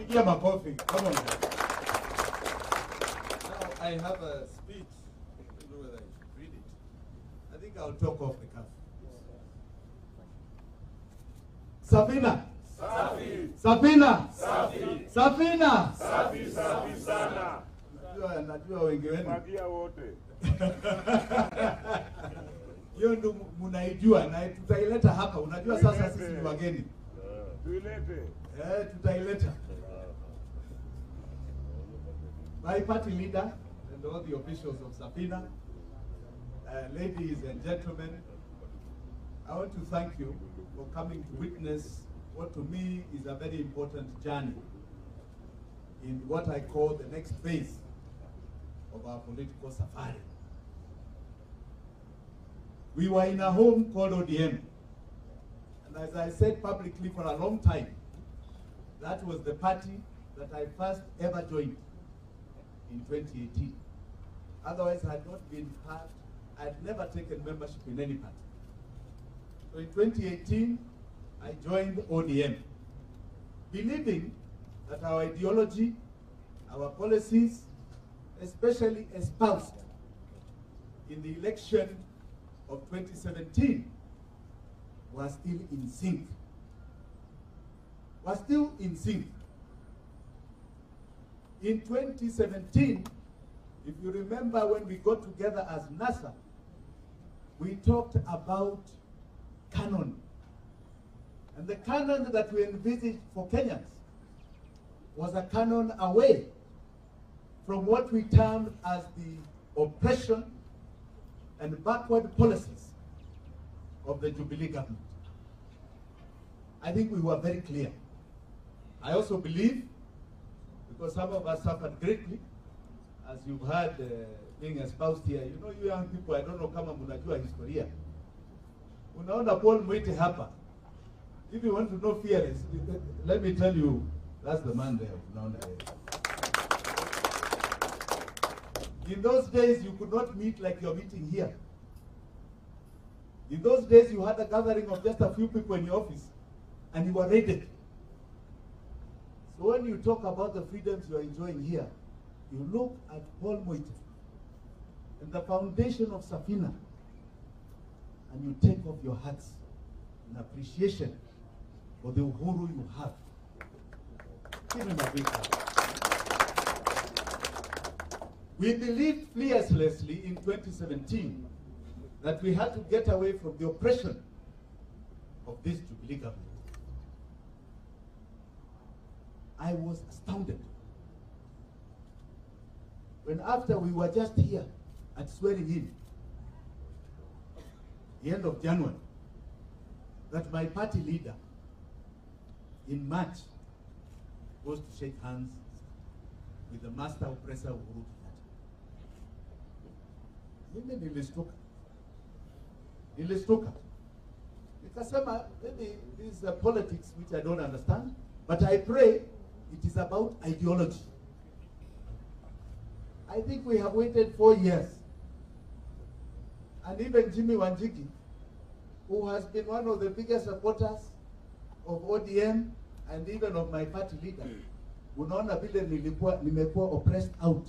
Pigia makofi. Come on. Now I have a speech. I don't know whether I should read it. I think I'll talk off the cuff. Safina. Safi. Safina. Safi. Safina. Safi, safi sana. Najua wengi wenu. Magia wote. Hiyo ndio mnaijua na tutaileta hapa. Unajua sasa sisi ni wageni. Tuilete. Tutaileta. My party leader and all the officials of Safina, ladies and gentlemen, I want to thank you for coming to witness what to me is a very important journey in what I call the next phase of our political safari. We were in a home called ODM, and as I said publicly for a long time, that was the party that I first ever joined in 2018. Otherwise, I had not been part, I had never taken membership in any party. So in 2018, I joined ODM, believing that our ideology, our policies, especially espoused in the election of 2017, was still in sync. Was still in sync. In 2017, if you remember when we got together as NASA, we talked about canon. And the canon that we envisaged for Kenyans was a canon away from what we termed as the oppression and backward policies of the Jubilee government. I think we were very clear. I also believe, because some of us suffered greatly, as you've heard being espoused here, you know, you young people, I don't know kama munajua historia. Unaona Paul Mwite hapa. If you want to know fearless, let me tell you, that's the man there. In those days, you could not meet like you're meeting here. In those days, you had a gathering of just a few people in your office, and you were raided. So when you talk about the freedoms you are enjoying here, you look at Paul Mwite and the foundation of Safina, and you take off your hats in appreciation for the uhuru you have. Give him a big hand. We believed fearlessly in 2017 that we had to get away from the oppression of this Jubilee government. I was astounded when after we were just here at swearing in, the end of January, that my party leader in March goes to shake hands with the master oppressor Uhuru Kenyatta. Mimi nilistuka. Nikasema, maybe this is politics which I don't understand, but I pray it is about ideology. I think we have waited 4 years. And even Jimi Wanjigi, who has been one of the biggest supporters of ODM and even of my party leader, unaona vile nimekuwa oppressed out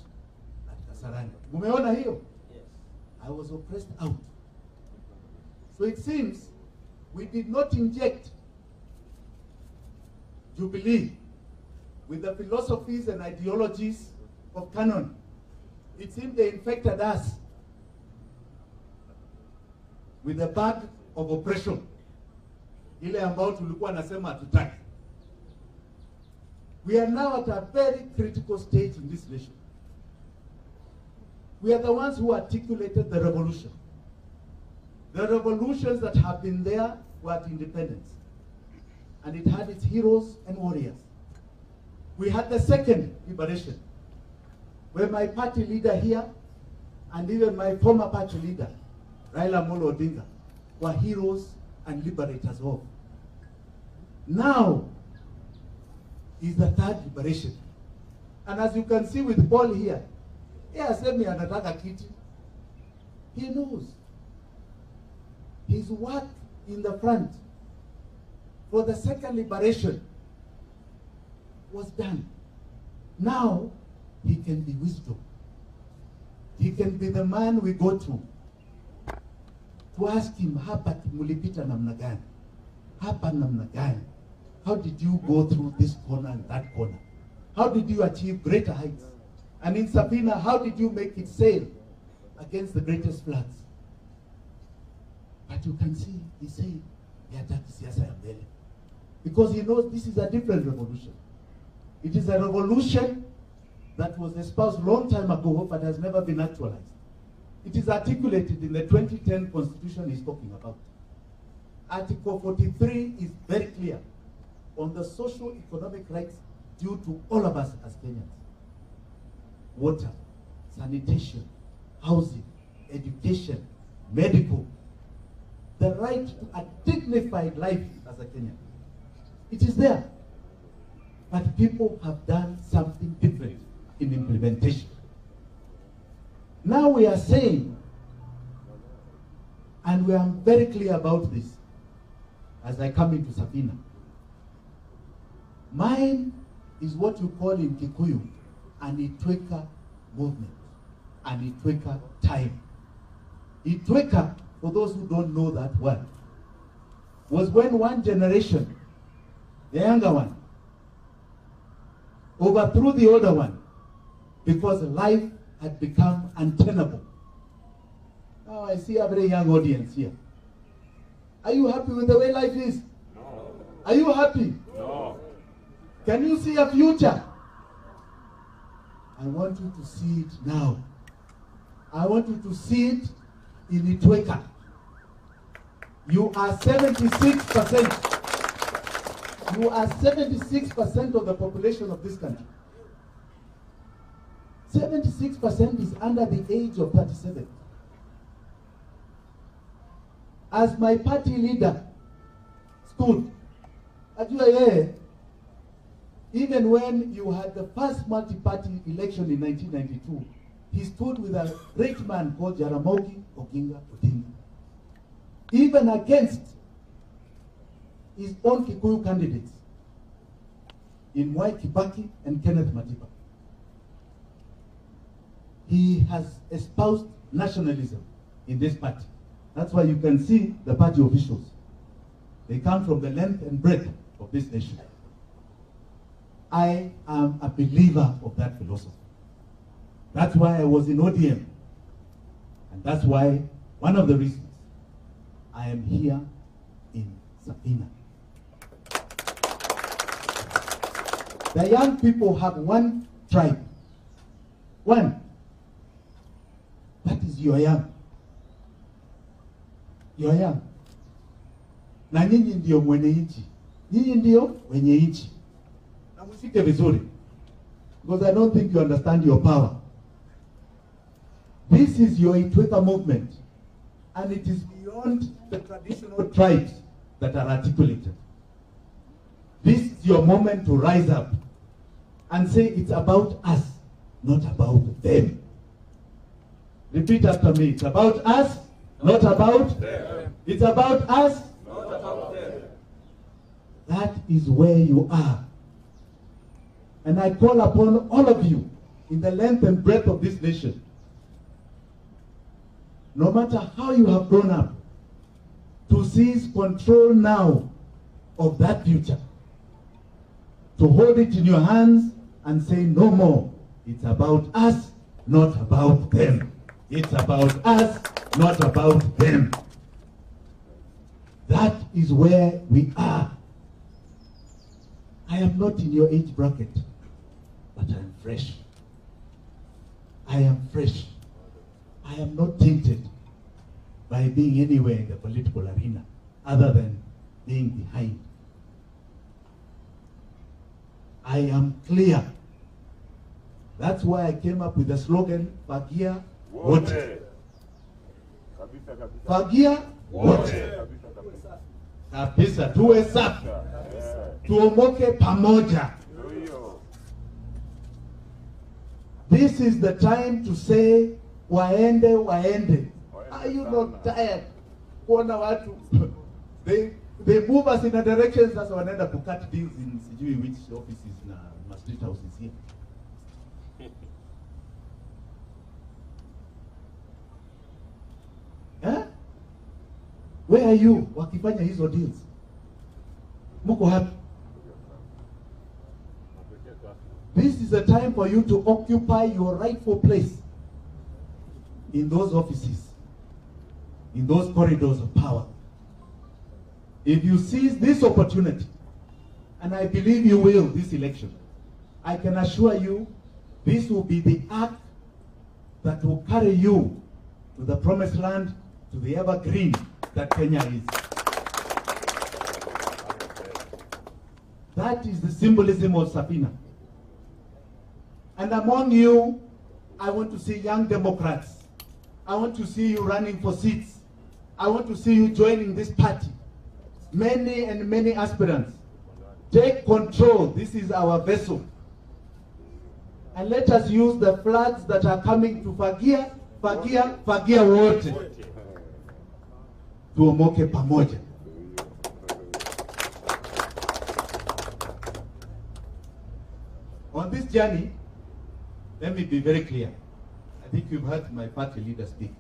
at Kasarani. Umeona hiyo? Yes. I was oppressed out. So it seems we did not inject Jubilee with the philosophies and ideologies of canon. It seemed they infected us with the bag of oppression. Ile ambao tulikuwa nasema hatutaki. We are now at a very critical stage in this nation. We are the ones who articulated the revolution. The revolutions that have been there were at independence. And it had its heroes and warriors. We had the second liberation, where my party leader here, and even my former party leader, Raila Amolo Odinga, were heroes and liberators of. Now is the third liberation. And as you can see with Paul here, he has said me anataka kiti. He knows. His work in the front for the second liberation was done. Now, he can be wisdom. He can be the man we go to ask him, hapa mulipita namna gani? Hapa namna gani? How did you go through this corner and that corner? How did you achieve greater heights? And in Safina, how did you make it sail against the greatest floods? But you can see, he said, because he knows this is a different revolution. It is a revolution that was espoused long time ago, but has never been actualized. It is articulated in the 2010 Constitution he's talking about. Article 43 is very clear on the social economic rights due to all of us as Kenyans. Water, sanitation, housing, education, medical, the right to a dignified life as a Kenyan. It is there. But people have done something different in implementation. Now we are saying, and we are very clear about this as I come into Safina, mine is what you call in Kikuyu an Itweka movement, an Itweka time. Itweka, for those who don't know that word, was when one generation, the younger one, overthrew the older one because life had become untenable. Now I see a very young audience here. Are you happy with the way life is? No. Are you happy? No. Can you see a future? I want you to see it now. I want you to see it in Itweka. You are 76%. You are 76% of the population of this country. 76% is under the age of 37. As my party leader stood, even when you had the first multi-party election in 1992, he stood with a great man called Jaramogi Oginga Odinga, even against his own Kikuyu candidates in Mwai Kibaki and Kenneth Matiba. He has espoused nationalism in this party. That's why you can see the party officials. They come from the length and breadth of this nation. I am a believer of that philosophy. That's why I was in ODM. And that's why, one of the reasons, I am here in Safina. The young people have one tribe. One. That is your young. Your young. Na nyinyi ndio mwenye nchi. Nyinyi ndio wenye nchi. Na msike vizuri. Because I don't think you understand your power. This is your Itweka movement. And it is beyond the traditional tribes that are articulated. This is your moment to rise up and say it's about us, not about them. Repeat after me. It's about us, not about them. It's about us, not about them. That is where you are. And I call upon all of you in the length and breadth of this nation, no matter how you have grown up, to seize control now of that future. To hold it in your hands and say no more. It's about us, not about them. It's about us, not about them. That is where we are. I am not in your age bracket, but I am fresh. I am fresh. I am not tainted by being anywhere in the political arena other than being behind. I am clear. That's why I came up with the slogan, Fagia wote. Fagia wote. Kabisa, tuwe safi. Tuomoke pamoja. This is the time to say, waende, waende. Are you not tired? Kuona watu, They move us in a direction, sasa wanaenda to cut deals in sijui which offices na street houses here. Eh? Where are you wakifanya hizo deals? Muko happy? This is a time for you to occupy your rightful place in those offices, in those corridors of power. If you seize this opportunity, and I believe you will this election, I can assure you this will be the act that will carry you to the promised land, to the evergreen that Kenya is. That is the symbolism of Safina. And among you, I want to see young Democrats. I want to see you running for seats. I want to see you joining this party. Many and many aspirants. Take control. This is our vessel. And let us use the flags that are coming to Fagia wote. Tuomoke pamoja. On this journey, let me be very clear. I think you've heard my party leader speak.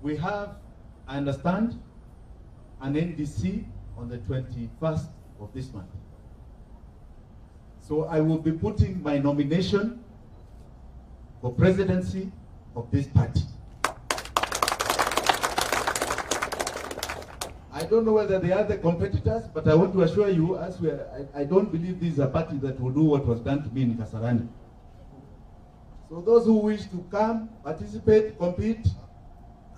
We have, I understand, an NDC on the 21st of this month. So I will be putting my nomination for presidency of this party. I don't know whether they are the competitors, but I want to assure you, as we are, I don't believe this is a party that will do what was done to me in Kasarani. So those who wish to come, participate, compete,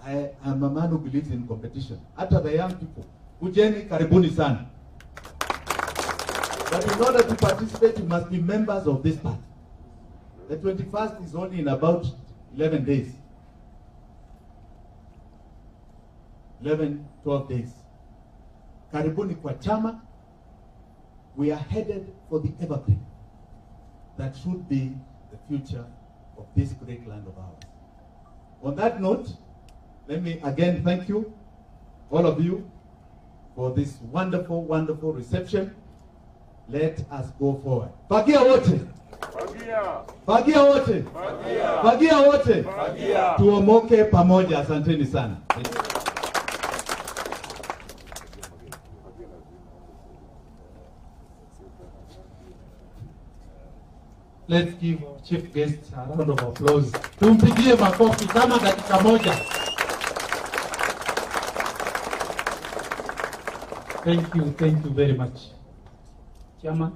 I am a man who believes in competition. Hata the young people, kujeni karibuni sana. But in order to participate, you must be members of this party. The 21st is only in about 11 days. 11, 12 days. Karibuni kwa chama. We are headed for the evergreen. That should be the future of this great land of ours. On that note, let me again thank you, all of you, for this wonderful, wonderful reception. Let us go forward. Fagia wote. Fagia. Fagia wote. Fagia. Fagia wote. Fagia. Tuomoke pamoja. Asanteni sana. Let's give our chief guest a round of applause. Tumpigie makofi kama dakika moja. Thank you very much. Chairman.